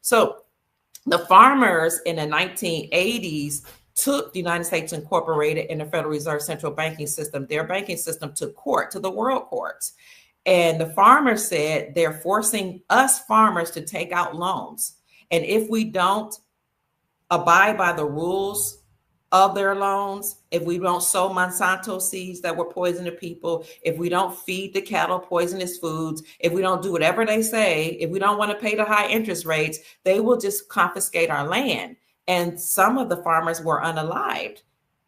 So the farmers in the 1980s took the United States Incorporated and the Federal Reserve Central Banking System, their banking system, to court, to the world courts. And the farmers said they're forcing us farmers to take out loans. And if we don't abide by the rules of their loans, if we don't sow Monsanto seeds that will poison the people, if we don't feed the cattle poisonous foods, if we don't do whatever they say, if we don't want to pay the high interest rates, they will just confiscate our land. And some of the farmers were unalived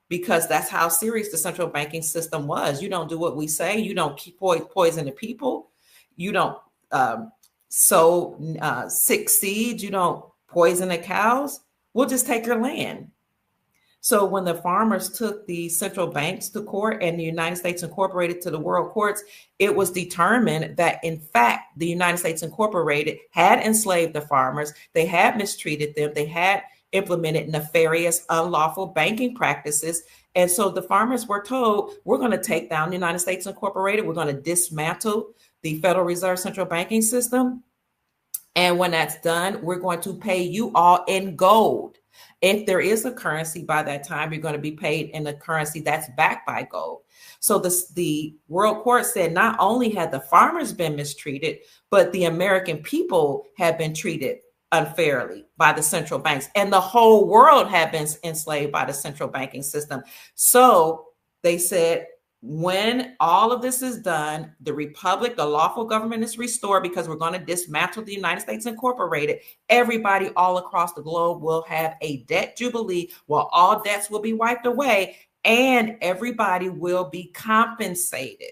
because that's how serious the central banking system was. You don't do what we say. You don't keep poison the people. You don't sow sick seeds. You don't poison the cows. We'll just take your land. So when the farmers took the central banks to court and the United States Incorporated to the world courts, it was determined that, in fact, the United States Incorporated had enslaved the farmers. They had mistreated them. They had implemented nefarious, unlawful banking practices. And so the farmers were told, we're going to take down the United States Incorporated. We're going to dismantle the Federal Reserve Central Banking System. And when that's done, we're going to pay you all in gold. If there is a currency by that time, you're going to be paid in a currency that's backed by gold. So the World Court said not only had the farmers been mistreated, but the American people had been treated unfairly by the central banks, and the whole world had been enslaved by the central banking system. So they said, when all of this is done, the republic, the lawful government is restored because we're going to dismantle the United States Incorporated. Everybody all across the globe will have a debt jubilee where all debts will be wiped away and everybody will be compensated.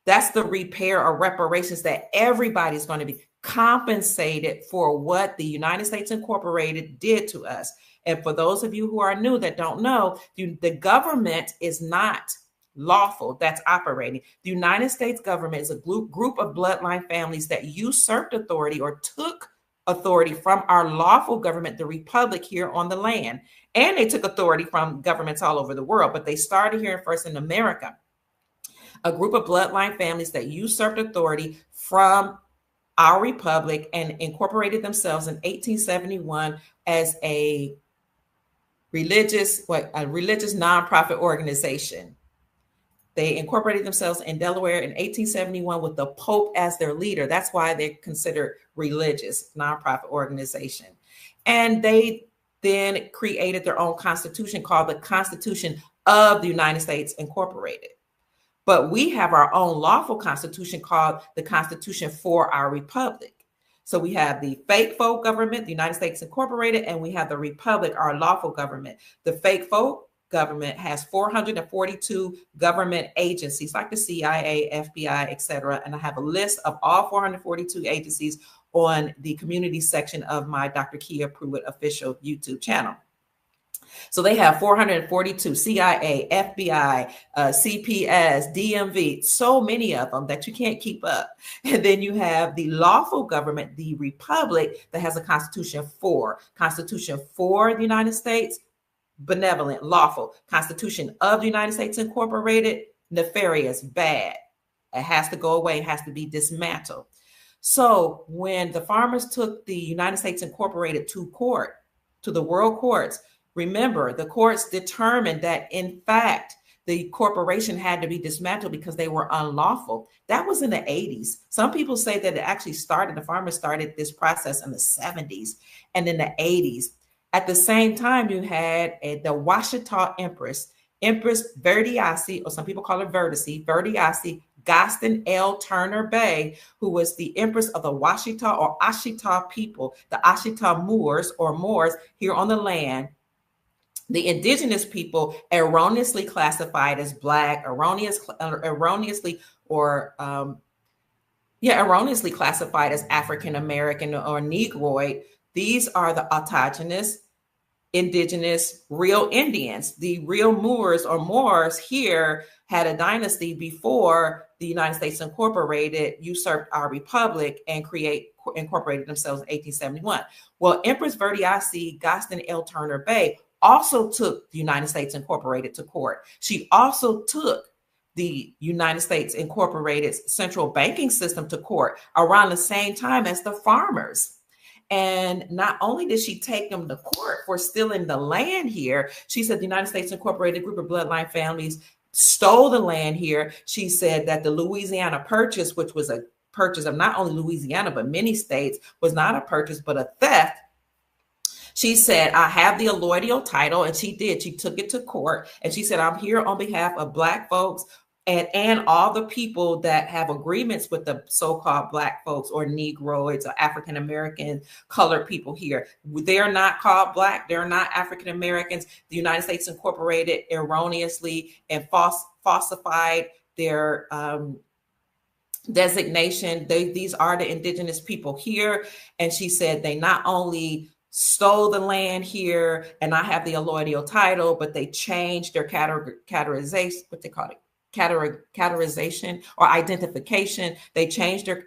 That's the repair or reparations, that everybody's going to be compensated for what the United States Incorporated did to us. And for those of you who are new that don't know, the government is not lawful that's operating. The United States government is a group of bloodline families that usurped authority or took authority from our lawful government, the republic here on the land. And they took authority from governments all over the world, but they started here first in America. A group of bloodline families that usurped authority from our republic and incorporated themselves in 1871 as a religious nonprofit organization. They incorporated themselves in Delaware in 1871 with the Pope as their leader. That's why they're considered religious nonprofit organization. And they then created their own constitution called the Constitution of the United States Incorporated. But we have our own lawful constitution called the Constitution for our republic. So we have the fake folk government, the United States Incorporated, and we have the republic, our lawful government. The fake folk government has 442 government agencies like the CIA, FBI, etc. And I have a list of all 442 agencies on the community section of my Dr. Kia Pruitt official YouTube channel. So they have 442 CIA, FBI, CPS, DMV, so many of them that you can't keep up. And then you have the lawful government, the republic, that has a constitution for the United States, benevolent, lawful. Constitution of the United States Incorporated, nefarious, bad. It has to go away, it has to be dismantled. So when the farmers took the United States Incorporated to court, to the world courts, remember, the courts determined that, in fact, the corporation had to be dismantled because they were unlawful. That was in the 80s. Some people say that it actually started, the farmers started this process in the 70s and in the 80s. At the same time, you had the Washita Empress Verdiacee, or some people call her Verdiacee, Gosten L. Turner Bay, who was the Empress of the Washita or Ashita people, the Ashita Moors or Moors here on the land. The indigenous people erroneously classified as Black, erroneously classified as African American or Negroid. These are the autochthonous, indigenous, real Indians. The real Moors or Moors here had a dynasty before the United States Incorporated usurped our republic and incorporated themselves in 1871. Well, Empress Verdiacee Gosten L. Turner Bay also took the United States Incorporated to court. She also took the United States Incorporated central banking system to court around the same time as the farmers. And not only did she take them to court for stealing the land here, she said the United States Incorporated group of bloodline families stole the land here. She said that the Louisiana Purchase, which was a purchase of not only Louisiana, but many states, was not a purchase, but a theft. She said, I have the allodial title, and she did. She took it to court, and she said, I'm here on behalf of Black folks and all the people that have agreements with the so-called Black folks or Negroids or African American colored people here. They're not called Black. They're not African Americans. The United States Incorporated erroneously and falsified their designation. These are the indigenous people here. And she said they not only stole the land here, and I have the allodial title, but they changed their categorization, what they call it, categorization or identification. They changed their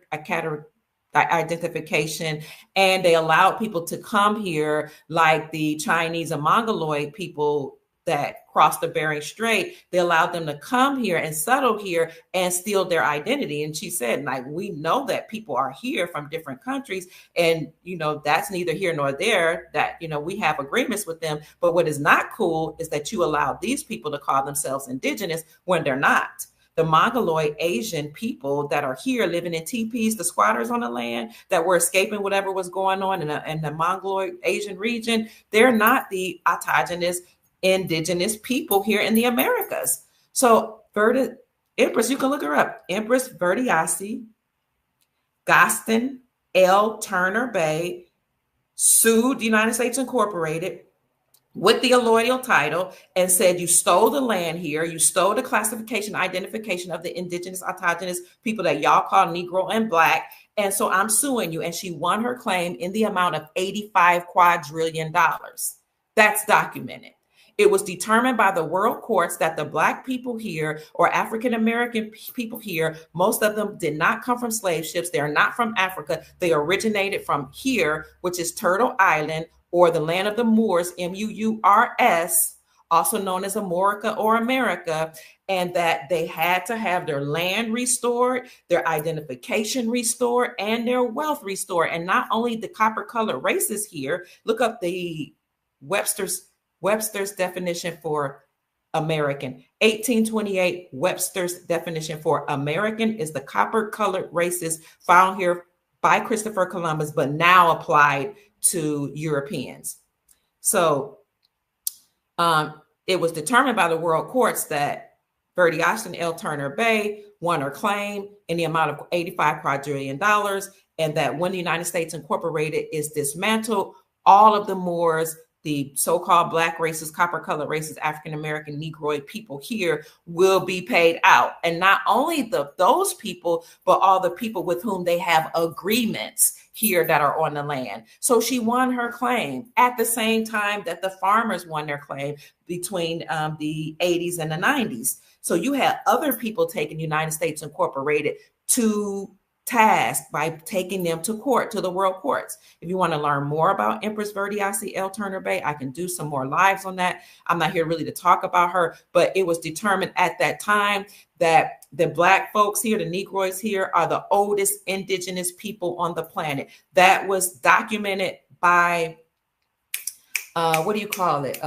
identification, and they allowed people to come here like the Chinese and Mongoloid people that crossed the Bering Strait. They allowed them to come here and settle here and steal their identity. And she said, like, we know that people are here from different countries, and, you know, that's neither here nor there, that, you know, we have agreements with them. But what is not cool is that you allow these people to call themselves indigenous when they're not. The Mongoloid Asian people that are here living in teepees, the squatters on the land that were escaping whatever was going on in the Mongoloid Asian region, they're not the autogenous indigenous people here in the Americas. So Empress, you can look her up. Empress Verdiacee, Gosten, L. Turner Bay sued the United States Incorporated with the allodial title and said, you stole the land here, you stole the classification, identification of the indigenous autogenous people that y'all call Negro and Black, and so I'm suing you. And she won her claim in the amount of $85 quadrillion. That's documented. It was determined by the world courts that the Black people here, or African American people here, most of them did not come from slave ships. They are not from Africa. They originated from here, which is Turtle Island, or the land of the Moors, Mours, also known as Amorica or America, and that they had to have their land restored, their identification restored, and their wealth restored. And not only the copper-colored races here, look up the Webster's definition for American. 1828, Webster's definition for American is the copper-colored races found here by Christopher Columbus, but now applied to Europeans. So it was determined by the world courts that Verdiacee and L. Turner Bay won her claim in the amount of $85 quadrillion, and that when the United States Incorporated is dismantled, all of the Moors, the so-called Black races, copper-colored races, African-American, Negroid people here will be paid out. And not only those people, but all the people with whom they have agreements here that are on the land. So she won her claim at the same time that the farmers won their claim between the 80s and the 90s. So you had other people taking United States Incorporated to task by taking them to court, to the world courts. If you want to learn more about Empress Verdiacee L. Turner Bay, I can do some more lives on that. I'm not here really to talk about her, but it was determined at that time that the Black folks here, the Negroids here, are the oldest indigenous people on the planet. That was documented by, what do you call it?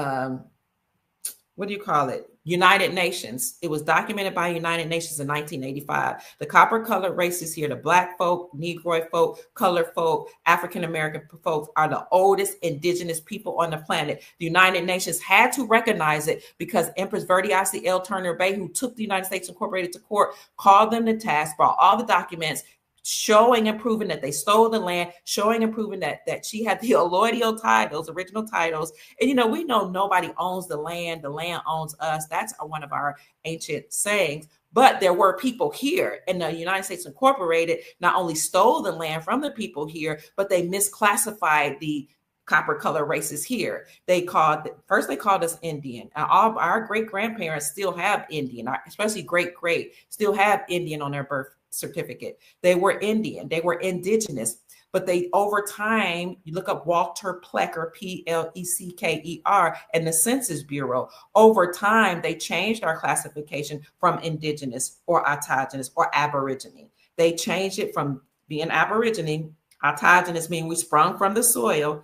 United Nations. It was documented by United Nations in 1985. The copper-colored races here, the Black folk, Negroid folk, colored folk, African-American folks, are the oldest indigenous people on the planet. The United Nations had to recognize it because Empress Verdiacee L. Turner Bay, who took the United States Incorporated to court, called them to task, brought all the documents, showing and proving that they stole the land, showing and proving that she had the allodial titles, original titles. And, you know, we know nobody owns the land owns us. That's one of our ancient sayings. But there were people here, and the United States Incorporated not only stole the land from the people here, but they misclassified the copper-colored races here. They called us Indian. All our great-grandparents still have Indian, especially great-great, still have Indian on their birth certificate. They were Indian, they were indigenous, but they, over time, you look up Walter Plecker, Plecker, and the Census Bureau, over time, they changed our classification from indigenous or autogenous or aborigine. They changed it from being aborigine, Autogenous means we sprung from the soil.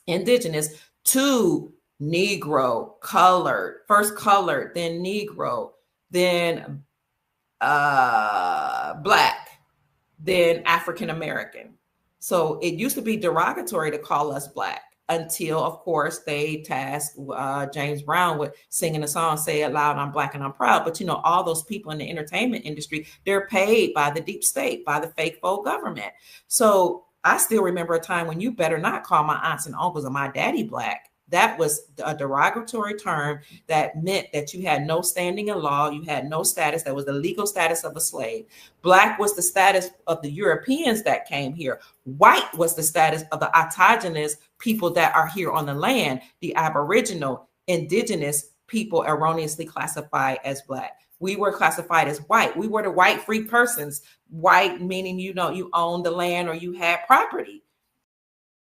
Indigenous, to Negro, colored, first colored, then Negro, then Black, then African American. So it used to be derogatory to call us Black until, of course, they tasked James Brown with singing a song, "Say It Loud, I'm Black and I'm Proud." But, you know, all those people in the entertainment industry, they're paid by the deep state, by the fake faux government. So I still remember a time when you better not call my aunts and uncles or my daddy Black. That was a derogatory term that meant that you had no standing in law, you had no status. That was the legal status of a slave. Black was the status of the Europeans that came here. White was the status of the autogenous people that are here on the land, the Aboriginal, indigenous people erroneously classified as Black. We were classified as white. We were the white free persons. White meaning, you know, you owned the land or you had property.